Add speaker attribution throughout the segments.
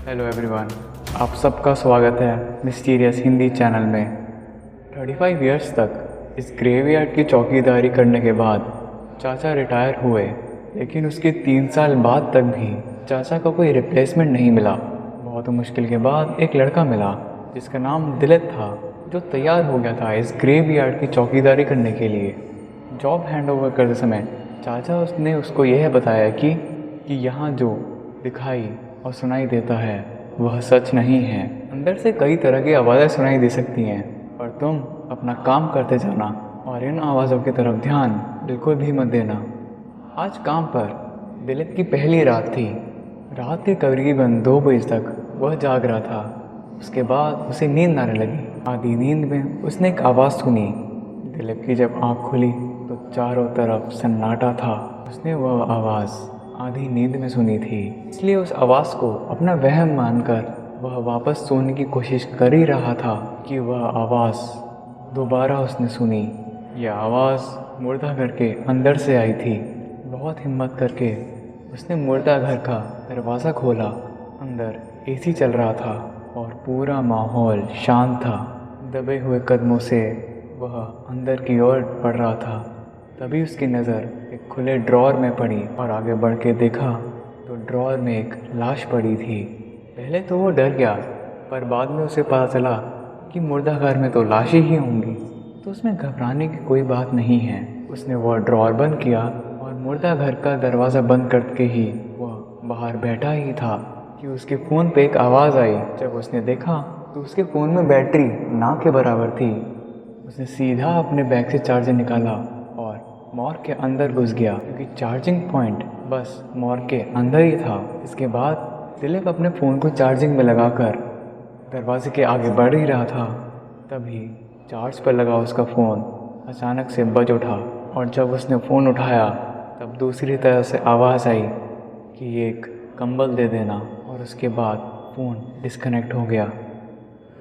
Speaker 1: Hello everyone, आप सबका स्वागत है मिस्टीरियस हिंदी चैनल में। 35 इयर्स तक इस ग्रेवयार्ड की चौकीदारी करने के बाद चाचा रिटायर हुए, लेकिन उसके 3 साल बाद तक भी चाचा का कोई रिप्लेसमेंट नहीं मिला। बहुत मुश्किल के बाद एक लड़का मिला जिसका नाम दिलीप था, जो तैयार हो गया था इस ग्रेवयार्ड की चौकीदारी करने के लिए। जॉब हैंडओवर करते समय चाचा उसने उसको यह बताया कि यहाँ जो दिखाई और सुनाई देता है वह सच नहीं है। अंदर से कई तरह की आवाज़ें सुनाई दे सकती हैं, पर तुम अपना काम करते जाना और इन आवाज़ों की तरफ ध्यान बिल्कुल भी मत देना। आज काम पर दिलीप की पहली रात थी। रात के करीबन 2 बजे तक वह जाग रहा था। उसके बाद उसे नींद आने लगी। आधी नींद में उसने एक आवाज़ सुनी। दिलीप की जब आँख खुली तो चारों तरफ सन्नाटा था। उसने वह आवाज़ आधी नींद में सुनी थी, इसलिए उस आवाज़ को अपना वहम मानकर वह वापस सोने की कोशिश कर ही रहा था कि वह आवाज़ दोबारा उसने सुनी। यह आवाज़ मुर्दाघर के अंदर से आई थी। बहुत हिम्मत करके उसने मुर्दाघर का दरवाज़ा खोला। अंदर एसी चल रहा था और पूरा माहौल शांत था। दबे हुए कदमों से वह अंदर की ओर बढ़ रहा था। तभी उसकी नज़र एक खुले ड्रॉअर में पड़ी और आगे बढ़ के देखा तो ड्रॉअर में एक लाश पड़ी थी। पहले तो वो डर गया, पर बाद में उसे पता चला कि मुर्दाघर में तो लाशें ही होंगी, तो उसमें घबराने की कोई बात नहीं है। उसने वह ड्रॉअर बंद किया और मुर्दाघर का दरवाज़ा बंद करके ही वह बाहर बैठा ही था कि उसके फ़ोन पे एक आवाज़ आई। जब उसने देखा तो उसके फ़ोन में बैटरी ना के बराबर थी। उसने सीधा अपने बैग से चार्जर निकाला और मॉर्ग के अंदर घुस गया, क्योंकि चार्जिंग पॉइंट बस मॉर्ग के अंदर ही था। इसके बाद दिलीप अपने फ़ोन को चार्जिंग में लगाकर दरवाजे के आगे बढ़ ही रहा था। तभी चार्ज पर लगा उसका फ़ोन अचानक से बज उठा और जब उसने फ़ोन उठाया तब दूसरी तरफ से आवाज़ आई कि एक कंबल दे देना, और उसके बाद फ़ोन डिस्कनेक्ट हो गया।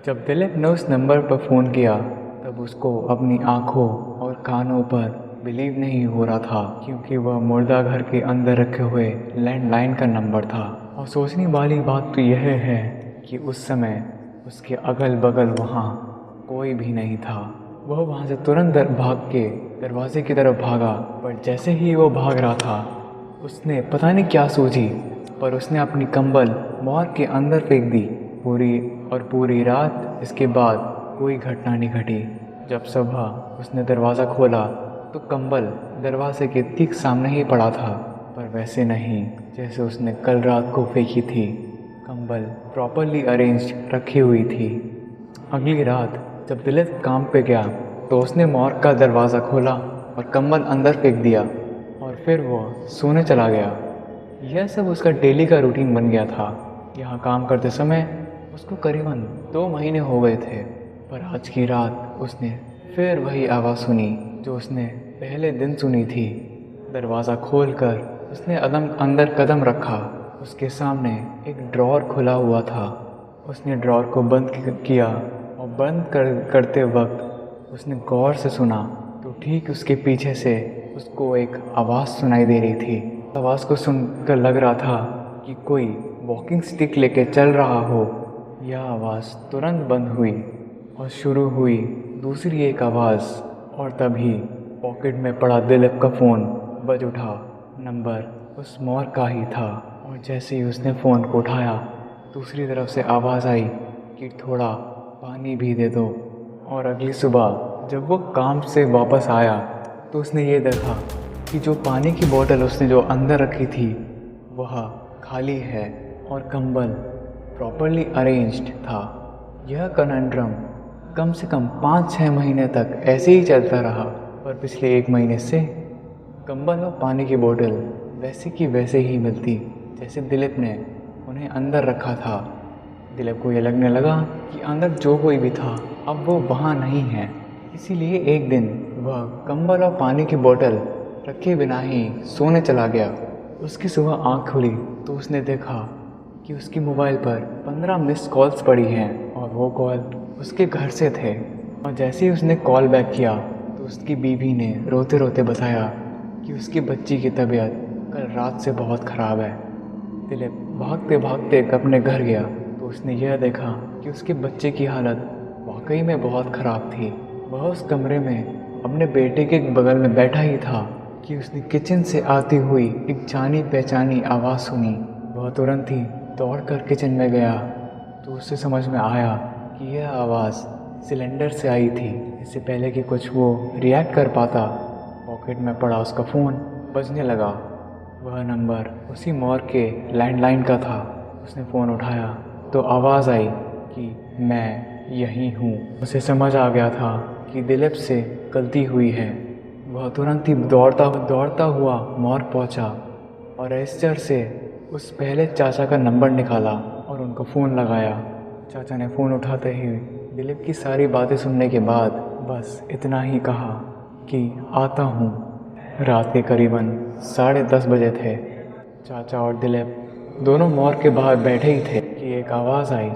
Speaker 1: जब दिलीप ने उस नंबर पर फ़ोन किया तब उसको अपनी आँखों और कानों पर बिलीव नहीं हो रहा था, क्योंकि वह मुर्दाघर के अंदर रखे हुए लैंडलाइन का नंबर था। और सोचने वाली बात तो यह है कि उस समय उसके अगल बगल वहाँ कोई भी नहीं था। वह वहाँ से तुरंत भाग के दरवाजे की तरफ भागा, पर जैसे ही वो भाग रहा था उसने पता नहीं क्या सूझी, पर उसने अपनी कंबल मॉर्ग के अंदर फेंक दी। पूरी रात इसके बाद कोई घटना नहीं घटी। जब सुबह उसने दरवाज़ा खोला तो कंबल दरवाजे के ठीक सामने ही पड़ा था, पर वैसे नहीं जैसे उसने कल रात को फेंकी थी। कंबल प्रॉपरली अरेंज रखी हुई थी। अगली रात जब दिलीप काम पे गया तो उसने मॉर्ग का दरवाज़ा खोला और कंबल अंदर फेंक दिया और फिर वो सोने चला गया। यह सब उसका डेली का रूटीन बन गया था। यहाँ काम करते समय उसको करीबन 2 महीने हो गए थे, पर आज की रात उसने फिर वही आवाज़ सुनी जो उसने पहले दिन सुनी थी। दरवाज़ा खोलकर उसने अंदर कदम रखा। उसके सामने एक ड्रॉअर खुला हुआ था। उसने ड्रॉअर को बंद किया और करते वक्त उसने गौर से सुना तो ठीक उसके पीछे से उसको एक आवाज़ सुनाई दे रही थी। आवाज़ को सुनकर लग रहा था कि कोई वॉकिंग स्टिक लेके चल रहा हो। यह आवाज़ तुरंत बंद हुई और शुरू हुई दूसरी एक आवाज़, और तभी पॉकेट में पड़ा दिलीप का फ़ोन बज उठा। नंबर उस मॉर्ग का ही था, और जैसे ही उसने फ़ोन को उठाया दूसरी तरफ से आवाज़ आई कि थोड़ा पानी भी दे दो। और अगली सुबह जब वो काम से वापस आया तो उसने ये देखा कि जो पानी की बोतल उसने जो अंदर रखी थी वह खाली है और कंबल प्रॉपरली अरेंज्ड था। यह कनंड्रम कम से कम 5-6 महीने तक ऐसे ही चलता रहा, पर पिछले 1 महीने से कंबल और पानी की बोतल वैसे की वैसे ही मिलती जैसे दिलीप ने उन्हें अंदर रखा था। दिलीप को यह लगने लगा कि अंदर जो कोई भी था अब वो वहाँ नहीं है। इसीलिए एक दिन वह कंबल और पानी की बोतल रखे बिना ही सोने चला गया। उसकी सुबह आँख खुली तो उसने देखा कि उसकी मोबाइल पर 15 मिस्ड कॉल्स पड़ी हैं, और वो कॉल उसके घर से थे। और जैसे ही उसने कॉल बैक किया तो उसकी बीवी ने रोते रोते बताया कि उसकी बच्ची की तबीयत कल रात से बहुत ख़राब है। दिलीप भागते भागते अपने घर गया तो उसने यह देखा कि उसके बच्चे की हालत वाकई में बहुत ख़राब थी। वह उस कमरे में अपने बेटे के बगल में बैठा ही था कि उसने किचन से आती हुई एक जानी पहचानी आवाज़ सुनी। वह तुरंत ही दौड़कर किचन में गया तो उससे समझ में आया कि यह आवाज़ सिलेंडर से आई थी। इससे पहले कि कुछ वो रिएक्ट कर पाता, पॉकेट में पड़ा उसका फ़ोन बजने लगा। वह नंबर उसी मॉर्ग के लैंडलाइन का था। उसने फ़ोन उठाया तो आवाज़ आई कि मैं यहीं हूँ। उसे समझ आ गया था कि दिलीप से गलती हुई है। वह तुरंत ही दौड़ता हुआ मॉर्ग पहुँचा और रजिस्टर से उस पहले चाचा का नंबर निकाला और उनको फ़ोन लगाया। चाचा ने फ़ोन उठाते ही दिलीप की सारी बातें सुनने के बाद बस इतना ही कहा कि आता हूँ। रात के करीबन 10:30 बजे थे। चाचा और दिलीप दोनों मॉर्ग के बाहर बैठे ही थे कि एक आवाज़ आई।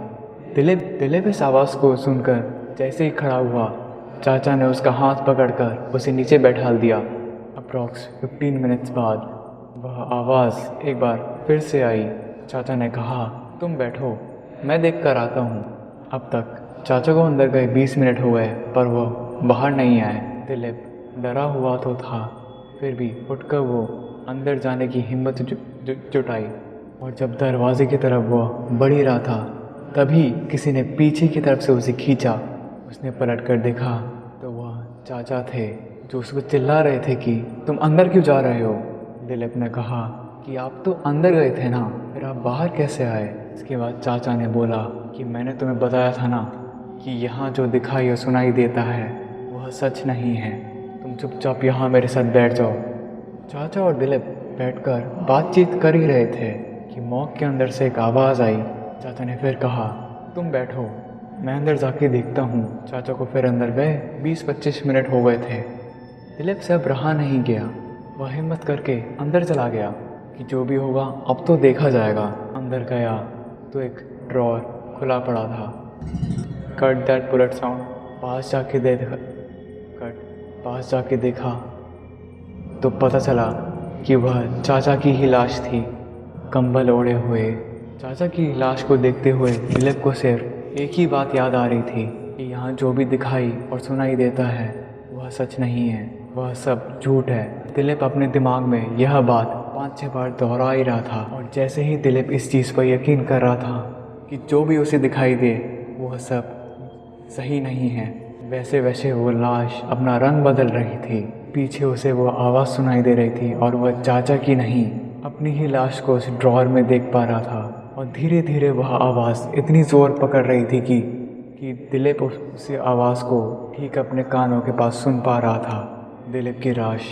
Speaker 1: दिलीप इस आवाज़ को सुनकर जैसे ही खड़ा हुआ, चाचा ने उसका हाथ पकड़कर उसे नीचे बैठा दिया। अप्रॉक्स 15 मिनट्स बाद वह आवाज़ एक बार फिर से आई। चाचा ने कहा, तुम बैठो, मैं देख कर आता हूँ। अब तक चाचा को अंदर गए 20 मिनट हो गए पर वो बाहर नहीं आए। दिलीप डरा हुआ तो था, फिर भी उठकर वो अंदर जाने की हिम्मत जुटाई और जब दरवाजे की तरफ वो बढ़ ही रहा था तभी किसी ने पीछे की तरफ से उसे खींचा। उसने पलट कर देखा तो वह चाचा थे जो उसको चिल्ला रहे थे कि तुम अंदर क्यों जा रहे हो। दिलीप ने कहा कि आप तो अंदर गए थे ना, फिर आप बाहर कैसे आए। इसके बाद चाचा ने बोला कि मैंने तुम्हें बताया था ना कि यहाँ जो दिखाई और सुनाई देता है वह सच नहीं है, तुम चुपचाप यहाँ मेरे साथ बैठ जाओ। चाचा और दिलीप बैठकर बातचीत कर ही रहे थे कि मॉर्ग के अंदर से एक आवाज़ आई। चाचा ने फिर कहा, तुम बैठो, मैं अंदर जाके देखता हूँ। चाचा को फिर अंदर गए 20-25 मिनट हो गए थे। दिलीप से अब रहा नहीं गया। वह हिम्मत करके अंदर चला गया कि जो भी होगा अब तो देखा जाएगा। अंदर गया तो एक ड्रॉर खुला पड़ा था। Cut that bullet sound. पास जाके देखा तो पता चला कि वह चाचा की ही लाश थी, कंबल ओढ़े हुए। चाचा की लाश को देखते हुए दिलीप को सिर्फ एक ही बात याद आ रही थी कि यहाँ जो भी दिखाई और सुनाई देता है वह सच नहीं है, वह सब झूठ है। दिलीप अपने दिमाग में यह बात 5-6 बार दोहरा ही रहा था और जैसे ही दिलीप इस चीज़ पर यकीन कर रहा था कि जो भी उसे दिखाई दे वह सब सही नहीं है, वैसे वैसे वो लाश अपना रंग बदल रही थी। पीछे उसे वो आवाज़ सुनाई दे रही थी और वह चाचा की नहीं, अपनी ही लाश को उस ड्रॉर में देख पा रहा था। और धीरे धीरे वह आवाज़ इतनी ज़ोर पकड़ रही थी कि दिलीप उस आवाज़ को ठीक अपने कानों के पास सुन पा रहा था। दिलीप की लाश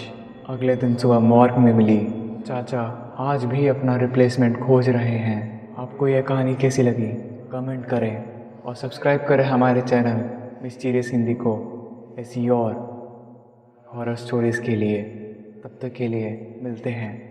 Speaker 1: अगले दिन सुबह मॉर्ग में मिली। चाचा आज भी अपना रिप्लेसमेंट खोज रहे हैं। आपको यह कहानी कैसी लगी कमेंट करें और सब्सक्राइब करें हमारे चैनल मिस्टीरियस हिंदी को ऐसी और हॉरर स्टोरीज़ के लिए। तब तक के लिए मिलते हैं।